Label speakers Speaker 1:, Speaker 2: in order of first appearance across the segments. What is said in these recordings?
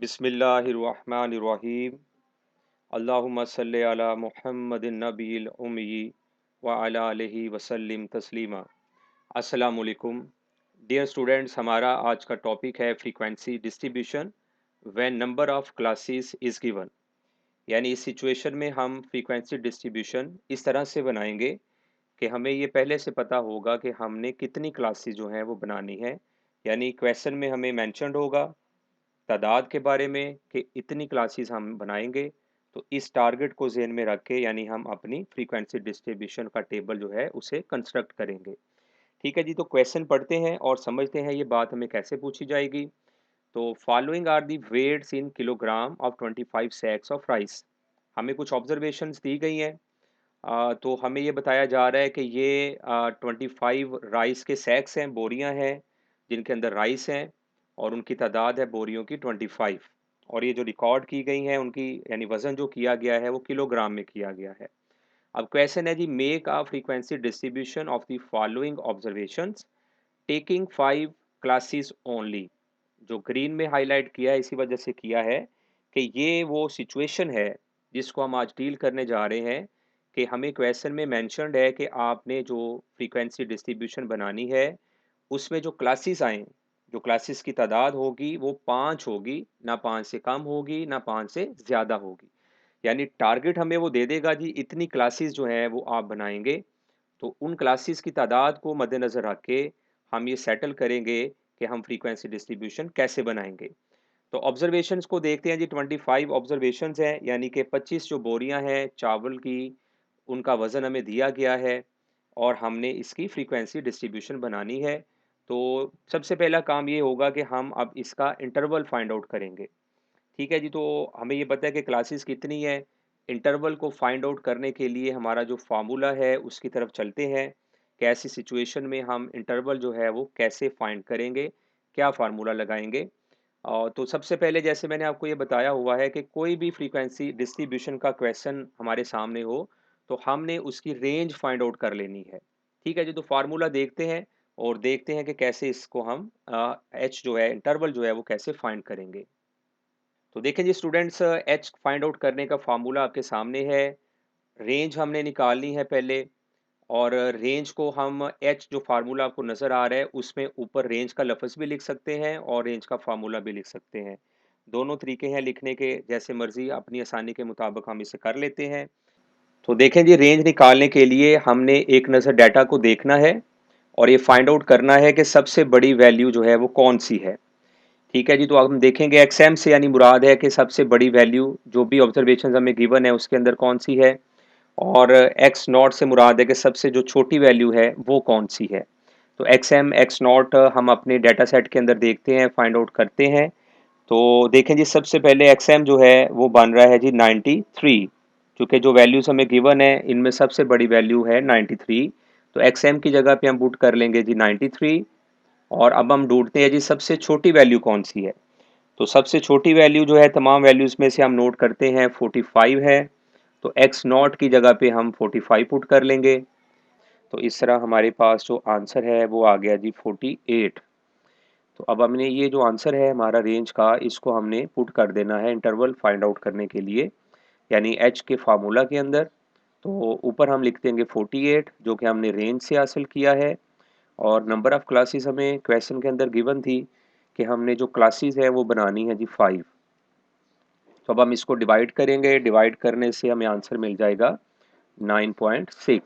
Speaker 1: बिस्मिल्लाहिर्रहमानिर्रहीम। अल्लाहुम्मा सल्लि अला मुहम्मदिन नबील उम्मी व अला आलिहि वसल्लिम तस्लीमा। अस्सलाम वालेकुम। डियर स्टूडेंट्स, हमारा आज का टॉपिक है frequency distribution when number of classes is given. यानी इस सिचुएशन में हम फ्रीक्वेंसी डिस्ट्रीब्यूशन इस तरह से बनाएंगे कि हमें ये पहले से पता होगा कि हमने कितनी क्लासेस जो हैं वो बनानी है। यानी क्वेश्चन में हमें मेंशन्ड होगा तादाद के बारे में कि इतनी क्लासेस हम बनाएंगे। तो इस टारगेट को ज़हन में रख के यानी हम अपनी फ्रीक्वेंसी डिस्ट्रीब्यूशन का टेबल जो है उसे कंस्ट्रक्ट करेंगे। ठीक है जी, तो क्वेश्चन पढ़ते हैं और समझते हैं ये बात हमें कैसे पूछी जाएगी। तो following are the weights in kilogram of 25 sacks of rice. हमें कुछ ऑब्जर्वेशंस दी गई हैं। तो हमें ये बताया जा रहा है कि ये 25 राइस के सैक्स हैं, बोरियां हैं जिनके अंदर राइस हैं और उनकी तादाद है बोरियों की 25। और ये जो रिकॉर्ड की गई हैं उनकी यानी वज़न जो किया गया है वो किलोग्राम में किया गया है। अब क्वेश्चन है जी, make a frequency distribution of the following observations taking 5 classes only. जो ग्रीन में हाईलाइट किया है इसी वजह से किया है कि ये वो सिचुएशन है जिसको हम आज डील करने जा रहे हैं कि हमें क्वेश्चन में मेंशन्ड है कि आपने जो फ्रीक्वेंसी डिस्ट्रीब्यूशन बनानी है उसमें जो क्लासेस आए, जो क्लासेस की तादाद होगी वो 5 होगी, ना 5 से कम होगी ना 5 से ज़्यादा होगी। यानी टारगेट हमें वो दे देगा जी, इतनी क्लासेस जो हैं वो आप बनाएंगे। तो उन क्लासेस की तादाद को मद्देनज़र रख के हम ये सेटल करेंगे कि हम फ्रीक्वेंसी डिस्ट्रीब्यूशन कैसे बनाएंगे। तो ऑब्जर्वेशंस को देखते हैं जी। 25 ऑब्जर्वेशंस हैं यानी कि 25 जो बोरियां हैं चावल की, उनका वज़न हमें दिया गया है और हमने इसकी फ्रीक्वेंसी डिस्ट्रीब्यूशन बनानी है। तो सबसे पहला काम ये होगा कि हम अब इसका इंटरवल फाइंड आउट करेंगे। ठीक है जी, तो हमें ये पता है कि क्लासेस कितनी है। इंटरवल को फाइंड आउट करने के लिए हमारा जो फार्मूला है उसकी तरफ चलते हैं। कैसी सिचुएशन में हम इंटरवल जो है वो कैसे फाइंड करेंगे, क्या फार्मूला लगाएंगे। तो सबसे पहले जैसे मैंने आपको ये बताया हुआ है कि कोई भी फ्रीक्वेंसी डिस्ट्रीब्यूशन का क्वेश्चन हमारे सामने हो तो हमने उसकी रेंज फाइंड आउट कर लेनी है। ठीक है जी, तो फार्मूला देखते हैं और देखते हैं कि कैसे इसको हम एच जो है इंटरवल जो है वो कैसे फाइंड करेंगे। तो देखें जी स्टूडेंट्स, एच फाइंड आउट करने का फार्मूला आपके सामने है। रेंज हमने निकालनी है पहले और रेंज को हम एच जो फार्मूला आपको नज़र आ रहा है उसमें ऊपर रेंज का लफ्ज़ भी लिख सकते हैं और रेंज का फार्मूला भी लिख सकते हैं। दोनों तरीके हैं लिखने के, जैसे मर्ज़ी अपनी आसानी के मुताबिक हम इसे कर लेते हैं। तो देखें जी, रेंज निकालने के लिए हमने एक नज़र डाटा को देखना है और ये फाइंड आउट करना है कि सबसे बड़ी वैल्यू जो है वो कौन सी है। ठीक है जी, तो अब हम देखेंगे एक्सएम से यानी मुराद है कि सबसे बड़ी वैल्यू जो भी ऑब्जर्वेशन हमें गिवन है उसके अंदर कौन सी है, और एक्स नॉट से मुराद है कि सबसे जो छोटी वैल्यू है वो कौन सी है। तो एक्स एम एक्स नॉट हम अपने डाटा सेट के अंदर देखते हैं, फाइंड आउट करते हैं। तो देखें जी, सबसे पहले एक्स एम जो है वो बन रहा है जी 93। चूँकि जो वैल्यूज़ हमें गिवन है इनमें सबसे बड़ी वैल्यू है 93। तो एक्स एम की जगह पे हम पुट कर लेंगे जी 93। और अब हम ढूंढते हैं जी सबसे छोटी वैल्यू कौन सी है। तो सबसे छोटी वैल्यू जो है तमाम वैल्यूज़ में से हम नोट करते हैं 45 है। तो एक्स नॉट की जगह पे हम 45 पुट कर लेंगे। तो इस तरह हमारे पास जो आंसर है वो आ गया जी 48। तो अब हमने ये जो आंसर है हमारा रेंज का, इसको हमने पुट कर देना है इंटरवल फाइंड आउट करने के लिए, यानी एच के फार्मूला के अंदर। तो ऊपर हम लिख देंगे 48 जो कि हमने रेंज से हासिल किया है। और नंबर ऑफ़ क्लासेस हमें क्वेश्चन के अंदर गिवन थी कि हमने जो क्लासेस है वो बनानी है जी 5। तो अब हम इसको डिवाइड करेंगे, डिवाइड करने से हमें आंसर मिल जाएगा 9.6।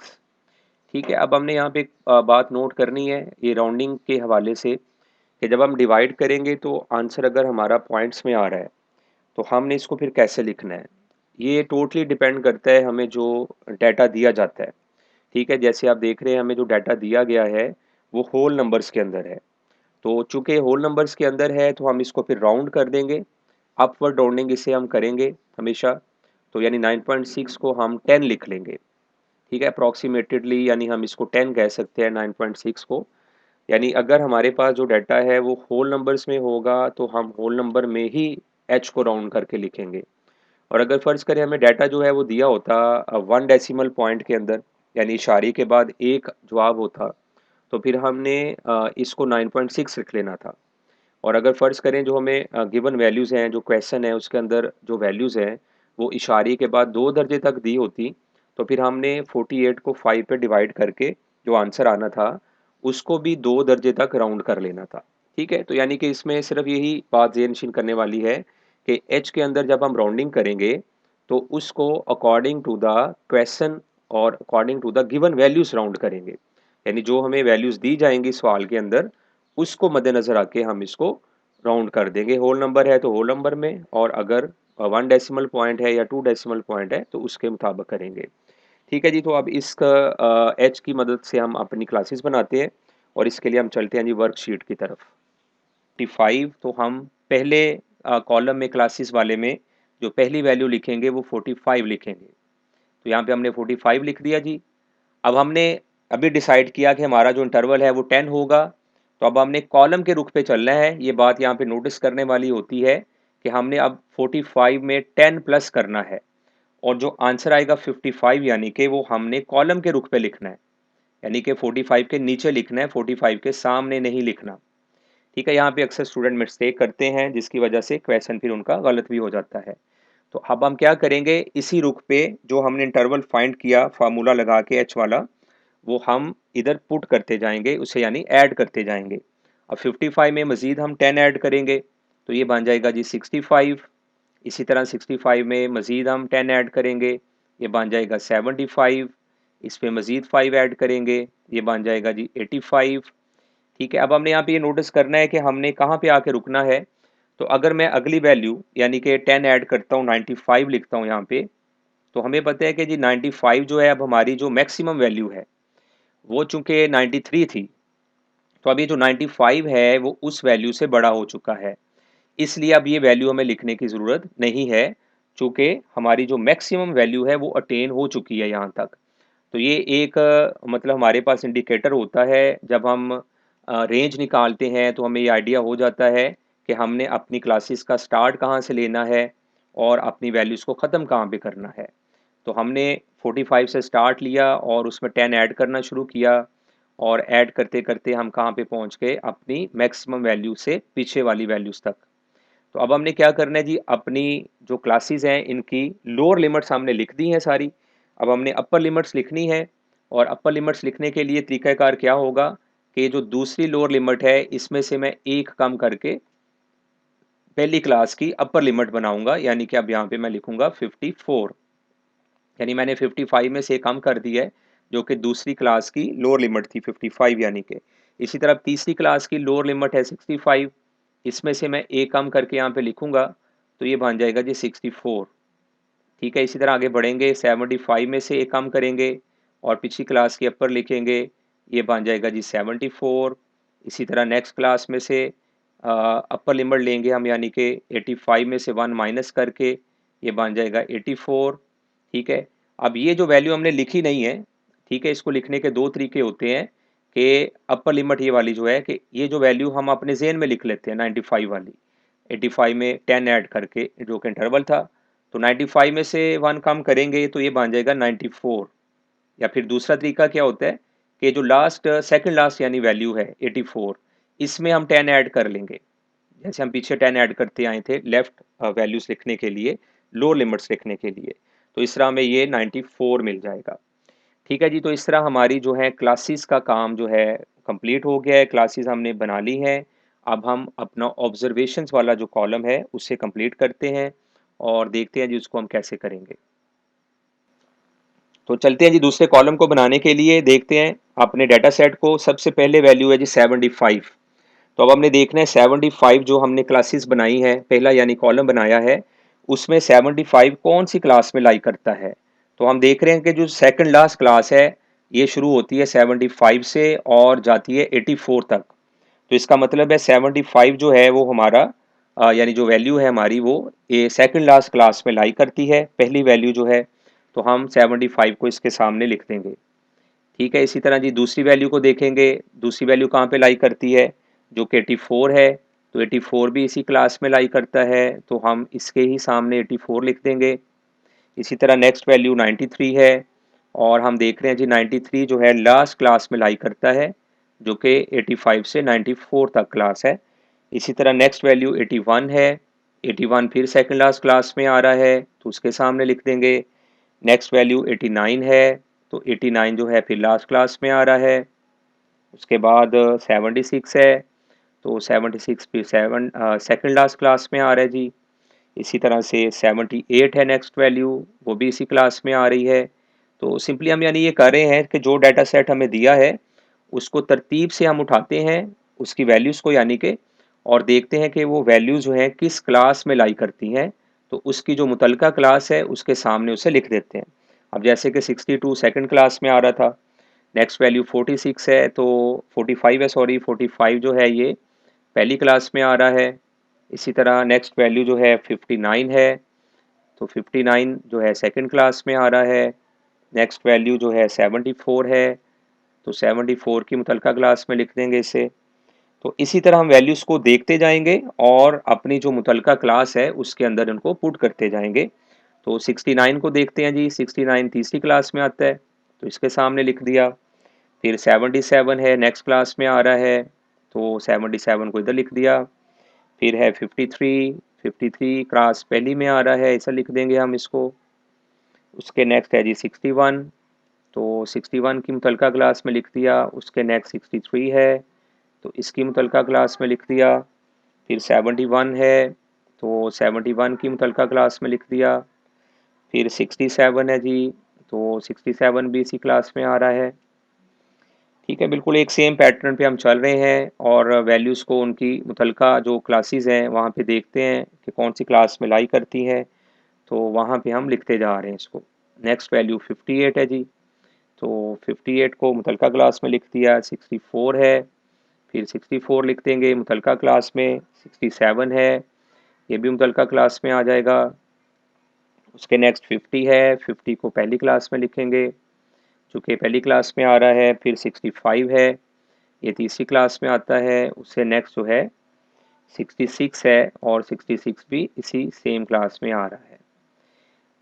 Speaker 1: ठीक है, अब हमने यहाँ पे एक बात नोट करनी है ये राउंडिंग के हवाले से कि जब हम डिवाइड करेंगे तो आंसर अगर हमारा पॉइंट्स में आ रहा है तो हमने इसको फिर कैसे लिखना है। ये टोटली डिपेंड करता है हमें जो डाटा दिया जाता है। ठीक है, जैसे आप देख रहे हैं हमें जो डाटा दिया गया है वो होल नंबर्स के अंदर है। तो चूंकि होल नंबर्स के अंदर है तो हम इसको फिर राउंड कर देंगे, अपवर्ड राउंडिंग इसे हम करेंगे हमेशा। तो यानी 9.6 को हम 10 लिख लेंगे। ठीक है, अप्रॉक्सीमेटेडली यानी हम इसको 10 कह सकते हैं 9.6 को। यानी अगर हमारे पास जो डाटा है वो होल नंबर्स में होगा तो हम होल नंबर में ही एच को राउंड करके लिखेंगे। और अगर फ़र्ज़ करें हमें डाटा जो है वो दिया होता 1 डेसिमल पॉइंट के अंदर, यानी इशारे के बाद एक जवाब होता, तो फिर हमने इसको 9.6 लिख लेना था। और अगर फ़र्ज़ करें जो हमें गिवन वैल्यूज़ हैं, जो क्वेश्चन है उसके अंदर जो वैल्यूज़ हैं, वो इशारे के बाद 2 दर्जे तक दी होती, तो फिर हमने 48 को 5 पे डिवाइड करके जो आंसर आना था, उसको भी 2 दर्जे तक राउंड कर लेना था। ठीक है? तो यानी कि इसमें सिर्फ़ यही बात ज़हन-नशीन करने वाली है कि h के अंदर जब हम राउंडिंग करेंगे, तो उसको अकॉर्डिंग टू द क्वेश्चन और according to the given values round करेंगे। यानी जो हमें वैल्यूज़ दी जाएँगी सवाल के अंदर, उसको मद्देनज़र रख के हम इसको राउंड कर देंगे। होल नंबर है तो होल नंबर में, और अगर 1 डेसिमल पॉइंट है या 2 डेसिमल पॉइंट है तो उसके मुताबिक करेंगे। ठीक है जी, तो अब इस एच की मदद से हम अपनी क्लासेस बनाते हैं, और इसके लिए हम चलते हैं जी वर्कशीट की तरफ। 45, तो हम पहले कॉलम में क्लासेस वाले में जो पहली वैल्यू लिखेंगे वो 45 लिखेंगे। तो यहाँ पे हमने 45 लिख दिया जी। अब हमने अभी डिसाइड किया कि हमारा जो इंटरवल है वो 10 होगा, तो अब हमने कॉलम के रुख पे चलना है। ये बात यहाँ पे नोटिस करने वाली होती है कि हमने अब 45 में 10 प्लस करना है, और जो आंसर आएगा 55 यानी कि वो हमने कॉलम के रुख पे लिखना है, यानी कि 45 के नीचे लिखना है, 45 के सामने नहीं लिखना। ठीक है, यहाँ पे अक्सर स्टूडेंट मिस्टेक करते हैं जिसकी वजह से क्वेश्चन फिर उनका गलत भी हो जाता है। तो अब हम क्या करेंगे, इसी रुख पे जो हमने इंटरवल फाइंड किया फार्मूला लगा के एच वाला, वो हम इधर पुट करते जाएंगे उसे, यानी ऐड करते जाएंगे। अब 55 में मज़ीद हम 10 ऐड करेंगे, तो ये बन जाएगा जी 65। इसी तरह 65 में मज़ीद हम 10 ऐड करेंगे, ये बन जाएगा 75। इस पे मज़ीद 5 ऐड करेंगे, ये बन जाएगा जी 85। ठीक है, अब हमने यहाँ पे ये नोटिस करना है कि हमने कहाँ पे आके रुकना है। तो अगर मैं अगली वैल्यू यानी कि 10 ऐड करता हूँ, 95 लिखता हूँ यहाँ पे, तो हमें पता है कि जी 95 जो है अब हमारी जो मैक्सिमम वैल्यू है, वो चूँकि 93 थी, तो अब ये जो 95 है वो उस वैल्यू से बड़ा हो चुका है। इसलिए अब ये वैल्यू हमें लिखने की ज़रूरत नहीं है, चूँकि हमारी जो मैक्सिमम वैल्यू है वो अटेन हो चुकी है यहाँ तक। तो ये एक मतलब हमारे पास इंडिकेटर होता है, जब हम रेंज निकालते हैं तो हमें ये आइडिया हो जाता है कि हमने अपनी क्लासेस का स्टार्ट कहाँ से लेना है और अपनी वैल्यूज़ को ख़त्म कहाँ पे करना है। तो हमने 45 से स्टार्ट लिया और उसमें 10 ऐड करना शुरू किया, और ऐड करते-करते हम कहाँ पे पहुँच गए, अपनी मैक्सिमम वैल्यू से पीछे वाली वैल्यूज़ तक। तो अब हमने क्या करना है जी, अपनी जो क्लासेस हैं इनकी लोअर लिमिट्स हमने लिख दी हैं सारी। अब हमने अपर लिमिट्स लिखनी है, और अपर लिमिट्स लिखने के लिए तरीकाकार क्या होगा कि जो दूसरी लोअर लिमिट है इसमें से मैं एक कम करके पहली क्लास की अपर लिमिट बनाऊंगा, यानी कि अब यहाँ पे मैं लिखूंगा 54। यानी मैंने 55 में से कम कर दिया है, जो कि दूसरी क्लास की लोअर लिमिट थी 55 यानी कि। इसी तरह तीसरी क्लास की लोअर लिमिट है 65, इसमें से मैं एक कम करके यहाँ पे लिखूंगा, तो ये बन जाएगा जी 64। ठीक है, इसी तरह आगे बढ़ेंगे, 75 में से एक कम करेंगे और पिछली क्लास की अपर लिखेंगे, ये बन जाएगा जी 74। इसी तरह नेक्स्ट क्लास में से अपर लिमिट लेंगे हम, यानी कि 85 में से 1 माइनस करके ये बन जाएगा 84। ठीक है, अब ये जो वैल्यू हमने लिखी नहीं है, ठीक है, इसको लिखने के 2 तरीके होते हैं कि अपर लिमिट ये वाली जो है, कि ये जो वैल्यू हम अपने ज़हन में लिख लेते हैं 95 वाली, 85 में 10 ऐड करके जो कि इंटरवल था, तो 95 में से 1 कम करेंगे तो ये बन जाएगा 94। या फिर दूसरा तरीका क्या होता है कि जो लास्ट सेकंड लास्ट यानी वैल्यू है 84, इसमें हम 10 ऐड कर लेंगे, जैसे हम पीछे 10 ऐड करते आए थे लेफ्ट वैल्यूज लिखने के लिए, लोअर लिमिट्स लिखने के लिए, तो इस तरह हमें ये 94 मिल जाएगा। ठीक है जी, तो इस तरह हमारी जो है क्लासेस का काम जो है कंप्लीट हो गया है, क्लासेस हमने बना ली हैं। अब हम अपना ऑब्जर्वेशंस वाला जो कॉलम है उसे कंप्लीट करते हैं और देखते हैं जी उसको हम कैसे करेंगे। तो चलते हैं जी दूसरे कॉलम को बनाने के लिए, देखते हैं अपने डाटा सेट को। सबसे पहले वैल्यू है जी 75। तो अब हमने देखना है 75 जो हमने क्लासेस बनाई है, पहला यानी कॉलम बनाया है, उसमें 75 कौन सी क्लास में लाई करता है। तो हम देख रहे हैं कि जो सेकंड लास्ट क्लास है ये शुरू होती है 75 से और जाती है 84 तक। तो इसका मतलब है 75 जो है वो हमारा यानी जो वैल्यू है हमारी वो ये सेकंड लास्ट क्लास में लाई करती है, पहली वैल्यू जो है। तो हम 75 को इसके सामने लिख देंगे। ठीक है, इसी तरह जी दूसरी वैल्यू को देखेंगे, दूसरी वैल्यू कहाँ पे लाई करती है, जो कि 84 है, तो 84 भी इसी क्लास में लाई करता है, तो हम इसके ही सामने 84 लिख देंगे। इसी तरह नेक्स्ट वैल्यू 93 है, और हम देख रहे हैं जी 93 जो है लास्ट क्लास में लाई करता है, जो कि 85 से 94 तक क्लास है। इसी तरह नेक्स्ट वैल्यू 81 है, 81 फिर सेकंड लास्ट क्लास में आ रहा है तो उसके सामने लिख देंगे। नेक्स्ट वैल्यू 89 है, तो 89 जो है फिर लास्ट क्लास में आ रहा है। उसके बाद 76 है, तो 76 फिर सेकंड लास्ट क्लास में आ रहा है जी। इसी तरह से 78 है नेक्स्ट वैल्यू, वो भी इसी क्लास में आ रही है। तो सिंपली हम यानी ये कर रहे हैं कि जो डाटा सेट हमें दिया है उसको तरतीब से हम उठाते हैं उसकी वैल्यूज़ को यानी कि, और देखते हैं कि वो वैल्यूज़ जो हैं किस क्लास में लाई करती हैं, तो उसकी जो मुतलका क्लास है उसके सामने उसे लिख देते हैं। अब जैसे कि 62 सेकंड क्लास में आ रहा था, नेक्स्ट वैल्यू 46 है, तो 45 है सॉरी, 45 जो है ये पहली क्लास में आ रहा है। इसी तरह नेक्स्ट वैल्यू जो है 59 है, तो 59 जो है सेकंड क्लास में आ रहा है। नेक्स्ट वैल्यू जो है 74 है, तो 74 की मुतलका क्लास में लिख देंगे इसे। तो इसी तरह हम वैल्यूज़ को देखते जाएंगे और अपनी जो मुतलका क्लास है उसके अंदर उनको पुट करते जाएंगे। तो 69 को देखते हैं जी, 69 तीसरी क्लास में आता है, तो इसके सामने लिख दिया। फिर 77 है नेक्स्ट क्लास में आ रहा है, तो 77 को इधर लिख दिया। फिर है 53, 53 क्लास पहली में आ रहा है, ऐसा लिख देंगे हम इसको। उसके नेक्स्ट है जी 61, तो 61 की मुतलका क्लास में लिख दिया। उसके नेक्स्ट 63 है, तो इसकी मुतलका क्लास में लिख दिया। फिर 71 है, तो 71 की मुतलका क्लास में लिख दिया। फिर 67 है जी, तो 67 भी इसी क्लास में आ रहा है। ठीक है, बिल्कुल एक सेम पैटर्न पे हम चल रहे हैं और वैल्यूज़ को उनकी मुतलका जो क्लासेस हैं वहाँ पे देखते हैं कि कौन सी क्लास में लाई करती हैं, तो वहाँ पे हम लिखते जा रहे हैं इसको। नेक्स्ट वैल्यू 58 है जी, तो 58 को मुतलका क्लास में लिख दिया। 64 है, फिर 64 लिख देंगे मुतलका क्लास में। 67 है, ये भी मुतलका क्लास में आ जाएगा। उसके नेक्स्ट 50 है, 50 को पहली क्लास में लिखेंगे चूँकि पहली क्लास में आ रहा है। फिर 65 है, ये तीसरी क्लास में आता है। उससे नेक्स्ट जो है 66 है और 66 भी इसी सेम क्लास में आ रहा है।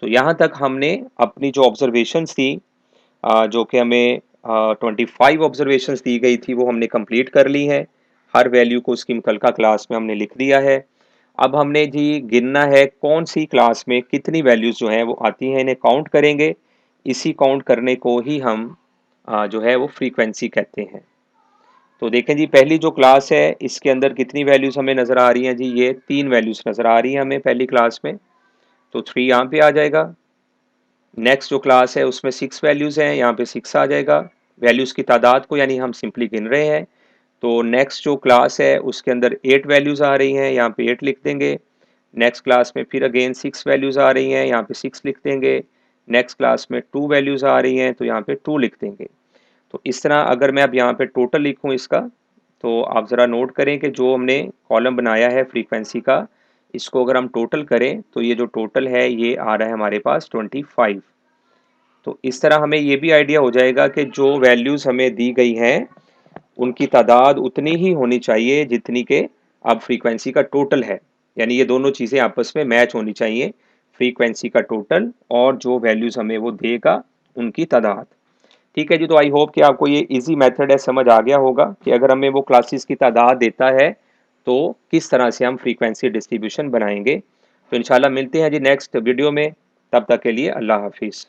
Speaker 1: तो यहाँ तक हमने अपनी जो ऑब्जर्वेशंस थी, जो कि हमें 25 ऑब्जर्वेशंस दी गई थी, वो हमने कंप्लीट कर ली है। हर वैल्यू को उसकी मुतलका क्लास में हमने लिख दिया है। अब हमने जी गिनना है कौन सी क्लास में कितनी वैल्यूज़ जो हैं वो आती हैं, इन्हें काउंट करेंगे। इसी काउंट करने को ही हम जो है वो फ्रीक्वेंसी कहते हैं। तो देखें जी, पहली जो क्लास है इसके अंदर कितनी वैल्यूज़ हमें नज़र आ रही हैं जी, ये 3 वैल्यूज़ नज़र आ रही हैं हमें पहली क्लास में, तो 3 यहाँ पे आ जाएगा। नेक्स्ट जो क्लास है उसमें 6 वैल्यूज़ हैं, यहाँ पे 6 आ जाएगा। वैल्यूज़ की तादाद को यानी हम सिंपली गिन रहे हैं। तो नेक्स्ट जो क्लास है उसके अंदर 8 वैल्यूज़ आ रही हैं, यहाँ पे 8 लिख देंगे। नेक्स्ट क्लास में फिर अगेन 6 वैल्यूज़ आ रही हैं, यहाँ पे 6 लिख देंगे। नेक्स्ट क्लास में 2 वैल्यूज़ आ रही हैं, तो यहाँ पे 2 लिख देंगे। तो इस तरह अगर मैं अब यहाँ पे टोटल लिखूँ इसका, तो आप ज़रा नोट करें कि जो हमने कॉलम बनाया है फ्रीक्वेंसी का, इसको अगर हम टोटल करें तो ये जो टोटल है ये आ रहा है हमारे पास 25। तो इस तरह हमें ये भी आइडिया हो जाएगा कि जो वैल्यूज़ हमें दी गई हैं उनकी तादाद उतनी ही होनी चाहिए जितनी के अब फ्रीक्वेंसी का टोटल है, यानी ये दोनों चीज़ें आपस में मैच होनी चाहिए, फ्रीक्वेंसी का टोटल और जो वैल्यूज़ हमें वो देगा उनकी तादाद। ठीक है जी, तो आई होप कि आपको ये इजी मेथड है समझ आ गया होगा कि अगर हमें वो क्लासेस की तादाद देता है तो किस तरह से हम फ्रीक्वेंसी डिस्ट्रीब्यूशन बनाएंगे। तो इंशाल्लाह मिलते हैं जी नेक्स्ट वीडियो में, तब तक के लिए अल्लाह हाफिज़।